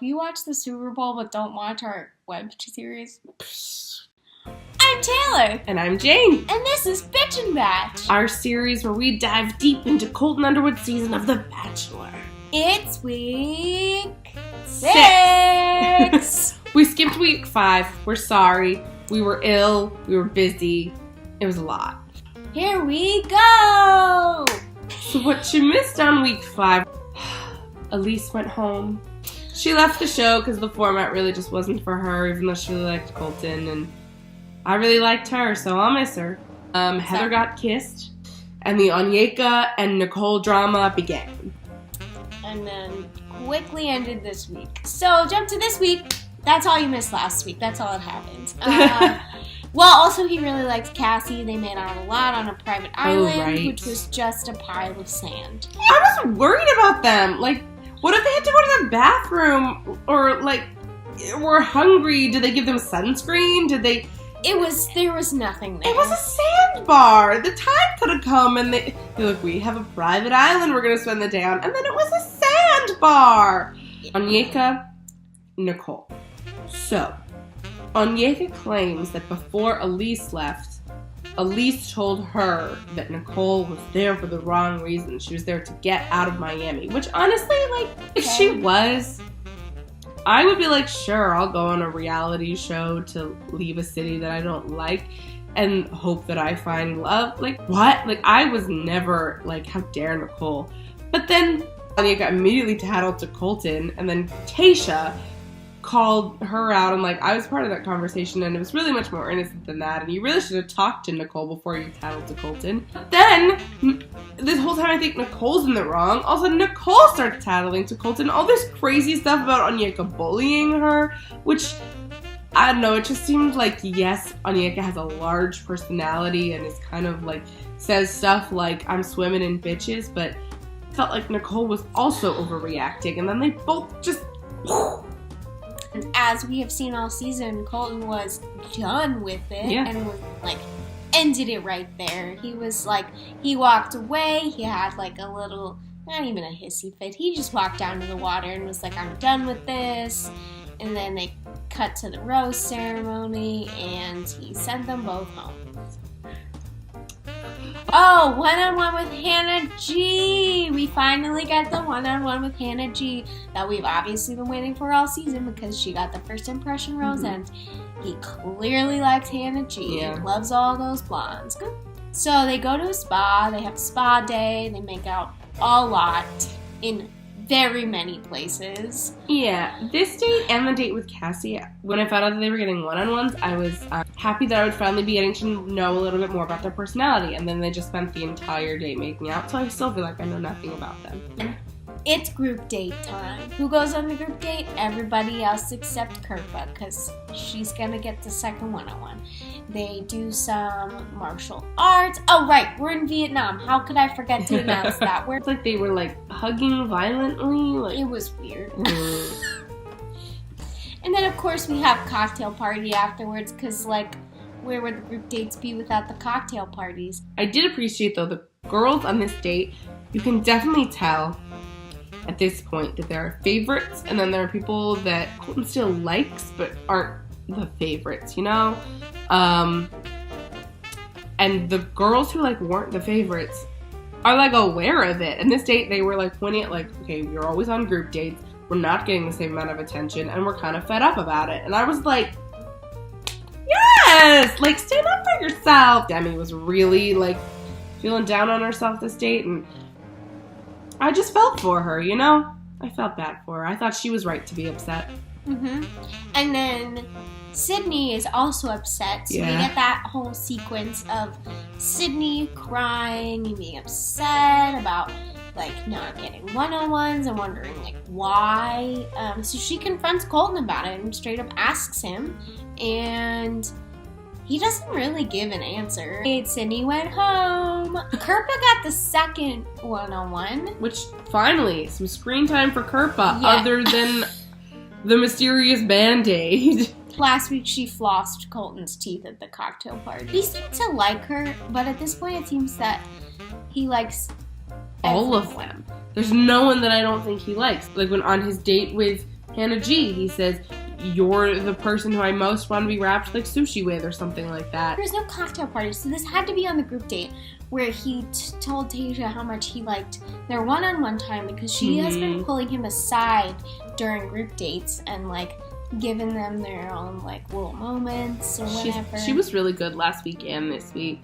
you watch the Super Bowl but don't watch our web series. I'm Taylor. And I'm Jane. And this is Bitchin' Batch, our series where we dive deep into Colton Underwood's season of The Bachelor. It's week 6. We skipped week 5. We're sorry. We were ill. We were busy. It was a lot. Here we go. So what you missed on week 5, Elise went home. She left the show because the format really just wasn't for her, even though she really liked Colton, and I really liked her, so I'll miss her. Heather got kissed, and the Onyeka and Nicole drama began. And then quickly ended this week. So jump to this week. That's all you missed last week. That's all that happened. Well, also he really liked Cassie. They made out a lot on a private island, which was just a pile of sand. I was worried about them. Like, what if they had to go to the bathroom or, like, were hungry? Did they give them sunscreen? There was nothing there. It was a sandbar. The time could have come and they're like, we have a private island we're going to spend the day on. And then it was a sandbar. Onyeka, Nicole. So, Onyeka claims that before Elise left, Elise told her that Nicole was there for the wrong reason. She was there to get out of Miami. Which, honestly, like, if she was, I would be like, sure, I'll go on a reality show to leave a city that I don't like and hope that I find love. Like, what? Like, I was never like, how dare Nicole? But then Onyeka immediately tattled to Colton, and then Tayshia called her out, and like, I was part of that conversation, and it was really much more innocent than that, and you really should have talked to Nicole before you tattled to Colton. But then, this whole time I think Nicole's in the wrong. Also, Nicole starts tattling to Colton, all this crazy stuff about Onyeka bullying her, which, I don't know, it just seemed like, yes, Onyeka has a large personality and is kind of like, says stuff like, I'm swimming in bitches, but it felt like Nicole was also overreacting, and then they both just... And as we have seen all season, Colton was done with it and was like, ended it right there. He was like, he walked away. He had like a little, not even a hissy fit. He just walked down to the water and was like, I'm done with this. And then they cut to the rose ceremony and he sent them both home. Oh, one-on-one with Hannah G. We finally got the one-on-one with Hannah G that we've obviously been waiting for all season because she got the first impression rose and he clearly likes Hannah G. Yeah. Loves all those blondes. Good. So they go to a spa. They have a spa day. They make out a lot in very many places. Yeah, this date and the date with Cassie, when I found out that they were getting one-on-ones, I was happy that I would finally be getting to know a little bit more about their personality, and then they just spent the entire day making out, so I still feel like I know nothing about them. It's group date time. Who goes on the group date? Everybody else except Kirpa, because she's gonna get the second one-on-one. They do some martial arts. Oh, right, we're in Vietnam. How could I forget to announce that? It's like they were, like, hugging violently. Like, it was weird. And then, of course, we have cocktail party afterwards, because, like, where would the group dates be without the cocktail parties? I did appreciate, though, the girls on this date, you can definitely tell at this point that there are favorites, and then there are people that Colton still likes, but aren't the favorites, you know? And the girls who, like, weren't the favorites are, like, aware of it. And this date, they were, like, pointing at, like, okay, we're always on group dates, we're not getting the same amount of attention, and we're kind of fed up about it. And I was like, yes! Like, stand up for yourself! Demi was really, like, feeling down on herself this date, and I just felt for her, you know? I felt bad for her. I thought she was right to be upset. And then Sydney is also upset. So we get that whole sequence of Sydney crying and being upset about, like, not getting one-on-ones and wondering, like, why. So she confronts Colton about it and straight up asks him. And he doesn't really give an answer. Sydney went home. Kirpa got the second one-on-one. Which, finally, some screen time for Kirpa, other than the mysterious Band-Aid. Last week, she flossed Colton's teeth at the cocktail party. He seemed to like her, but at this point, it seems that he likes all of them. There's no one that I don't think he likes. Like, when on his date with Hannah G. He says, you're the person who I most want to be wrapped like sushi with, or something like that. There's no cocktail party, so this had to be on the group date where he told Tasia how much he liked their one-on-one time, because she has been pulling him aside during group dates and like giving them their own like little moments or whatever. She was really good last week and this week.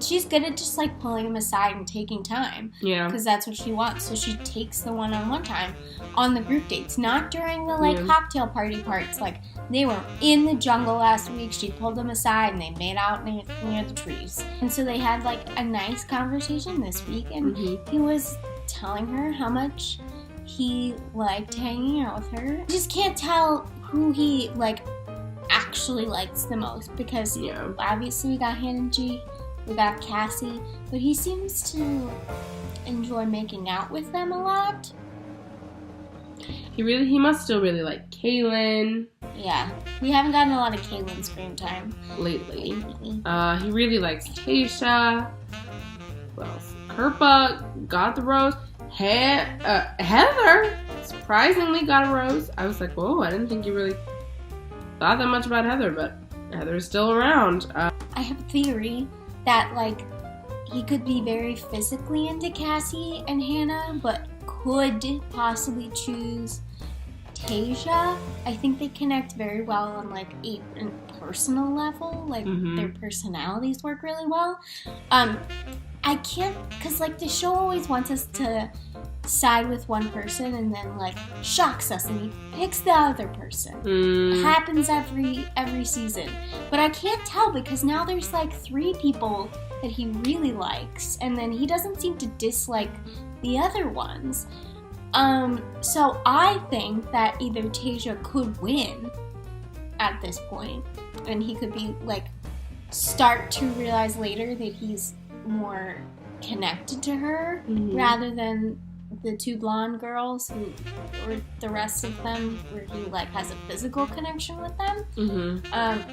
She's good at just like pulling him aside and taking time. Yeah. Because that's what she wants. So she takes the one-on-one time on the group dates, not during the like cocktail party parts. Like they were in the jungle last week. She pulled them aside and they made out near the trees. And so they had like a nice conversation this week. And he was telling her how much he liked hanging out with her. You just can't tell who he like actually likes the most, because obviously we got Hannah G. We got Cassie, but he seems to enjoy making out with them a lot. He must still really like Kaylin. Yeah, we haven't gotten a lot of Kaylin screen time lately. He really likes Tasha. Who else? Kirpa got the rose. Heather surprisingly got a rose. I was like, whoa, I didn't think you really thought that much about Heather, but Heather's still around. I have a theory that, like, he could be very physically into Cassie and Hannah, but could possibly choose Tasia. I think they connect very well on, like, a personal level. Like, their personalities work really well. I can't, because, like, the show always wants us to side with one person and then, like, shocks us and he picks the other person. It happens every season. But I can't tell, because now there's, like, 3 people that he really likes, and then he doesn't seem to dislike the other ones. So I think that either Tasia could win at this point, and he could be, like, start to realize later that he's more connected to her rather than the 2 blonde girls who, or the rest of them, where he like has a physical connection with them.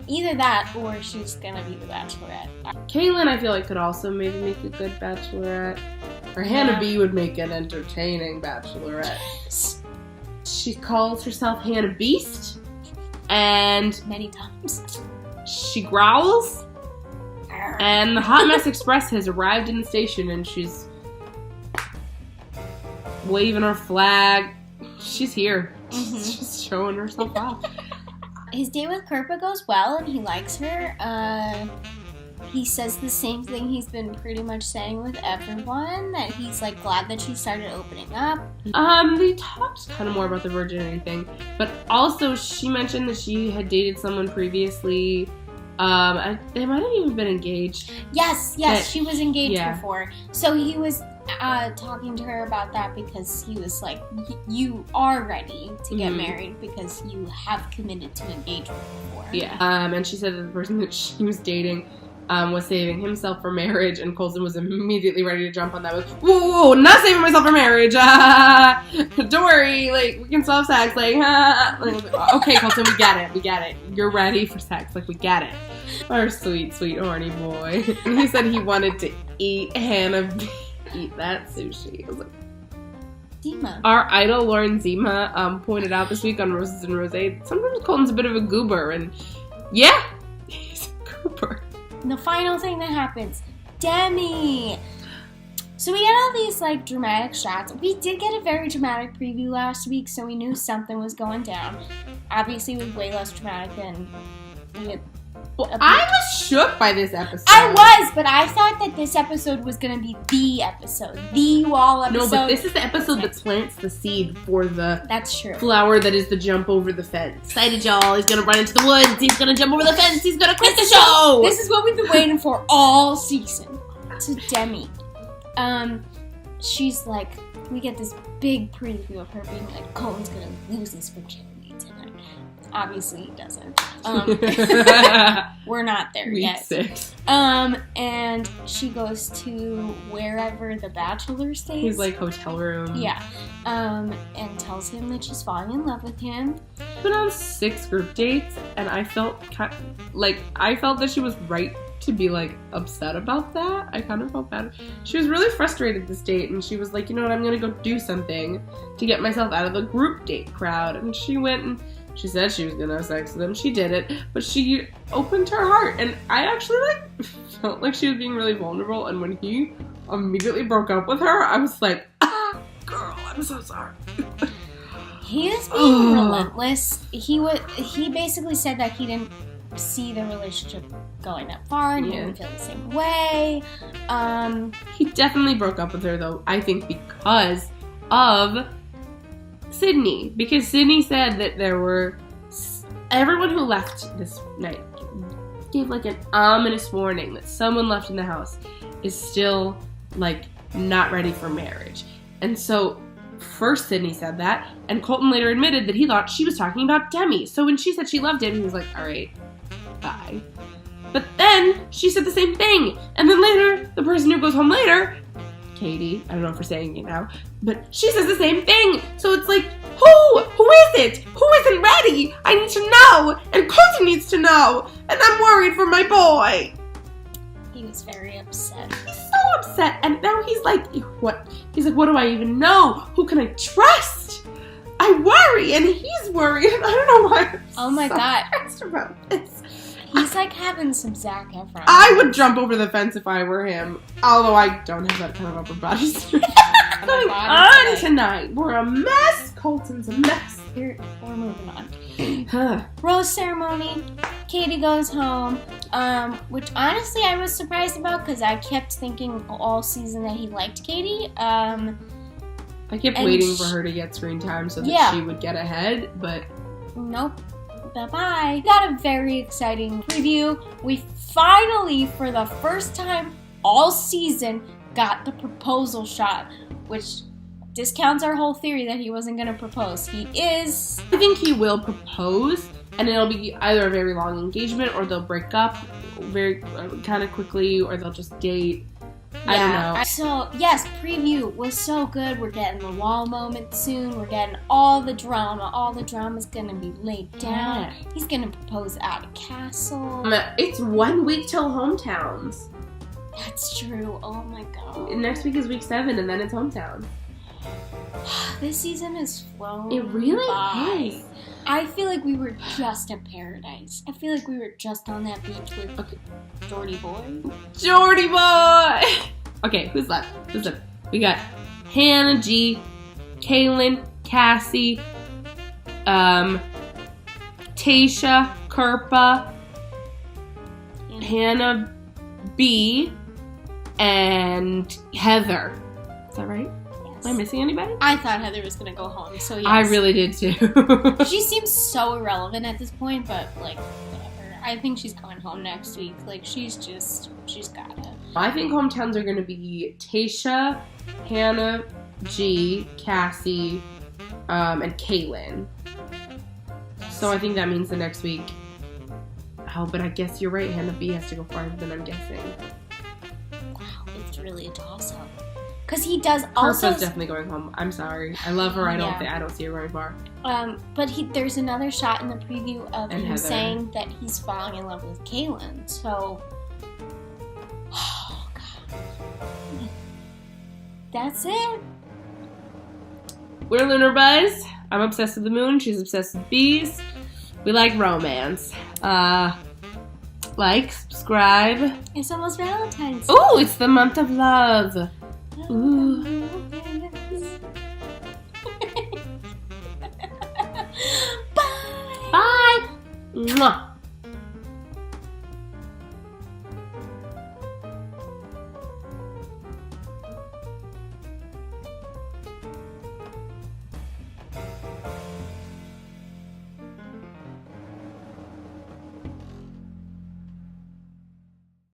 Either that, or she's gonna be the Bachelorette. Kaylin, I feel like, could also maybe make a good Bachelorette, or Hannah B would make an entertaining Bachelorette. She calls herself Hannah Beast, and many times she growls. And the Hot Mess Express has arrived in the station, and she's waving her flag. She's here. She's showing herself off. His date with Kirpa goes well, and he likes her. He says the same thing he's been pretty much saying with everyone, that he's like glad that she started opening up. They talked kind of more about the virginity thing, but also she mentioned that she had dated someone previously. They might have even been engaged. Yes, she was engaged before. So he was talking to her about that, because he was like, you are ready to get married because you have committed to engagement before. Yeah. And she said that the person that she was dating was saving himself for marriage, and Colton was immediately ready to jump on that with, whoa, not saving myself for marriage. Don't worry, like, we can still have sex. Like, okay, Colton, we get it. You're ready for sex. Like, we get it. Our sweet, sweet, horny boy. And he said he wanted to eat Hannah, eat that sushi. I was like, Zima. Our idol Lauren Zima pointed out this week on Roses and Rose, sometimes Colton's a bit of a goober, and yeah, he's a goober. The final thing that happens, Demi. So we get all these like dramatic shots. We did get a very dramatic preview last week, so we knew something was going down. Obviously, it was way less dramatic than we had. I was shook by this episode. I was, but I thought that this episode was going to be the episode, the wall episode. No, but this is the episode that plants the seed for the That's true. flower that is the jump over the fence. Excited, y'all. He's going to run into the woods. He's going to jump over the fence. He's going to quit the show. This is what we've been waiting for all season. To Demi. She's like, we get this big preview of her being like, Colton's going to lose his virginity tonight. Obviously, he doesn't. We're not there Week yet. 6. And she goes to wherever the Bachelor stays. He's like hotel room. Yeah. And tells him that she's falling in love with him. Been on 6 group dates, and I felt that she was right to be, like, upset about that. I kind of felt bad. She was really frustrated this date, and she was like, you know what, I'm going to go do something to get myself out of the group date crowd. And she went and she said she was going to have sex with him. She did it, but she opened her heart, and I actually, like, felt like she was being really vulnerable, and when he immediately broke up with her, I was like, girl, I'm so sorry. He is being relentless. He basically said that he didn't see the relationship going that far, and he didn't feel the same way. He definitely broke up with her, though, I think because of Sydney. Because Sydney said that there were... Everyone who left this night gave, like, an ominous warning that someone left in the house is still, like, not ready for marriage. And so... First, Sydney said that, and Colton later admitted that he thought she was talking about Demi. So when she said she loved him, he was like, all right, bye. But then she said the same thing. And then later, the person who goes home later, Katie, I don't know if we're saying it now, but she says the same thing. So it's like, who is it? Who isn't ready? I need to know, and Colton needs to know, and I'm worried for my boy. He was very upset. He's so upset, and now he's like, what? He's like, what do I even know? Who can I trust? I worry, and he's worried, and I don't know why I'm my so God. stressed about this. He's like having some Zac Efron. I would jump over the fence if I were him, although I don't have that kind of upper body strength. Going on tonight. We're a mess. Colton's a mess. We're moving on. Rose ceremony. Katie goes home, which honestly I was surprised about because I kept thinking all season that he liked Katie. I kept waiting for her to get screen time so that she would get ahead, but... Nope. Bye-bye. Got a very exciting preview. We finally, for the first time all season, got the proposal shot, which discounts our whole theory that he wasn't going to propose. He is. I think he will propose, and it'll be either a very long engagement or they'll break up very kind of quickly, or they'll just date. I don't know. So, yes, preview was so good. We're getting the wall moment soon. We're getting all the drama. All the drama's going to be laid down. Yeah. He's going to propose at a castle. It's 1 week till hometowns. That's true. Oh, my God. Next week is week 7, and then it's hometown. This season is flown. It really by. is. I feel like we were just at paradise. I feel like we were just on that beach with Jordy Boy. Jordy Boy! Okay, who's left? We got Hannah G, Kaylin, Cassie, Tasha, Kirpa, Hannah B, and Heather. Is that right? Am I missing anybody? I thought Heather was going to go home, so yes. I really did too. She seems so irrelevant at this point, but, like, whatever. I think she's going home next week. Like, she's got it. I think hometowns are going to be Tasha, Hannah G, Cassie, and Kaylin. So I think that means the next week. Oh, but I guess you're right. Hannah B has to go farther than I'm guessing. Wow, it's really a toss-up. Because he does also... Kirpa's definitely going home. I'm sorry. I love her. I don't see her going far. But there's another shot in the preview of him Heather saying that he's falling in love with Kaylin. So... Oh, God. That's it. We're Lunarbuzz. I'm obsessed with the moon. She's obsessed with bees. We like romance. Like, subscribe. It's almost Valentine's Day. Ooh, it's the month of love. Ooh. Bye. Bye. Mwah.